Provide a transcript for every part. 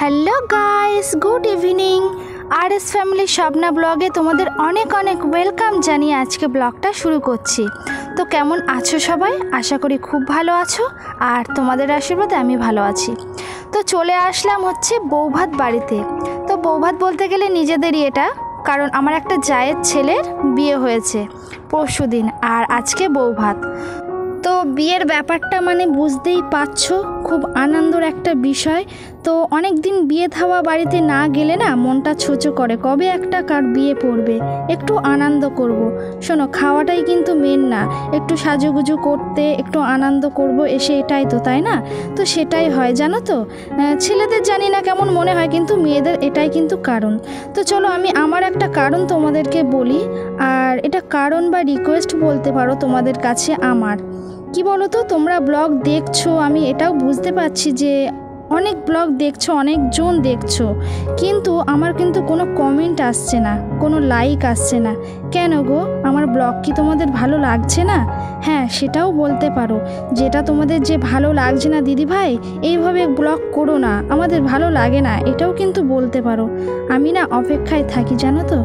Hello guys, good evening. R S family Swapna ব্লগে তোমাদের অনেক অনেক ওয়েলকাম জানিয়ে আজকে ব্লগটা শুরু করছি। তো কেমন আছো সবাই? আশা করি খুব ভালো আছো, আর তোমাদের আশীর্বাদে আমি ভালো আছি। তো চলে আসলাম হচ্ছে বৌভাত বাড়িতে। তো বৌভাত বলতে গেলে নিজেদেরই এটা, কারণ আমার একটা জায়ের ছেলের বিয়ে হয়েছে পরশুদিন, আর আজকে বৌভাত। তো বিয়ের ব্যাপারটা মানে বুঝতেই পারছো, খুব আনন্দের একটা বিষয়। তো অনেক দিন বিয়ে থাওয়া বাড়িতে না গেলে না মনটা ছোচো করে, কবে একটা কার বিয়ে পড়বে, একটু আনন্দ করব। শোনো, খাওয়াটাই কিন্তু মেন না, একটু সাজুগুজু করতে, একটু আনন্দ করব এসে, এটাই তো, তাই না? তো সেটাই হয়, জানো তো, ছেলেদের জানি না কেমন মনে হয়, কিন্তু মেয়েদের এটাই কিন্তু কারণ। তো চলো আমি আমার একটা কারণ তোমাদেরকে বলি, আর এটা কারণ বা রিকোয়েস্ট বলতে পারো তোমাদের কাছে আমার। কি বলো তো, তোমরা ব্লগ দেখছো, আমি এটাও বুঝতে পারছি যে অনেক ব্লগ দেখছো, অনেকজন দেখছো, কিন্তু আমার কিন্তু কোনো কমেন্ট আসছে না, কোনো লাইক আসছে না। কেন গো, আমার ব্লগ কি তোমাদের ভালো লাগছে না? হ্যাঁ, সেটাও বলতে পারো, যেটা তোমাদের যে ভালো লাগছে না দিদি ভাই, এইভাবে ব্লগ করো না, আমাদের ভালো লাগে না, এটাও কিন্তু বলতে পারো। আমি না অপেক্ষায় থাকি, জানো তো,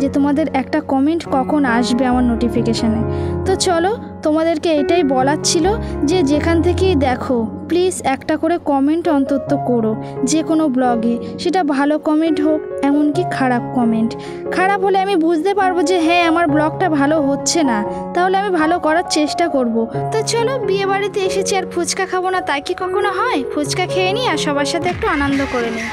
যে তোমাদের একটা কমেন্ট কখন আসবে আমার নোটিফিকেশানে। তো চলো, তোমাদেরকে এটাই বলার ছিল যে যেখান থেকেই দেখো প্লিজ একটা করে কমেন্ট অন্তত করো, যে কোনো ব্লগে, সেটা ভালো কমেন্ট হোক, এমনকি খারাপ কমেন্ট। খারাপ হলে আমি বুঝতে পারবো যে হ্যাঁ আমার ব্লগটা ভালো হচ্ছে না, তাহলে আমি ভালো করার চেষ্টা করব। তো চলো, বিয়ে বাড়িতে এসেছি আর ফুচকা খাবো না তাই কি কখনো হয়? ফুচকা খেয়ে নিই আর সবার সাথে একটু আনন্দ করে নিই।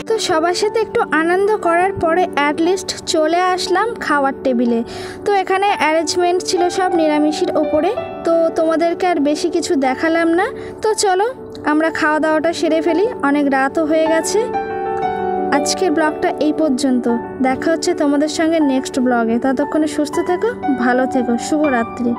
তো সবার সাথে একটু আনন্দ করার পরে অ্যাটলিস্ট চলে আসলাম খাওয়ার টেবিলে। তো এখানে অ্যারেঞ্জমেন্ট ছিল সব নিরামিষের ওপরে, তো তোমাদেরকে আর বেশি কিছু দেখালাম না। তো চলো আমরা খাওয়া দাওয়াটা সেরে ফেলি, অনেক রাতও হয়ে গেছে। আজকের ব্লগটা এই পর্যন্ত, দেখা হচ্ছে তোমাদের সঙ্গে নেক্সট ব্লগে। ততক্ষণে সুস্থ থেকো, ভালো থেকো, শুভরাত্রি।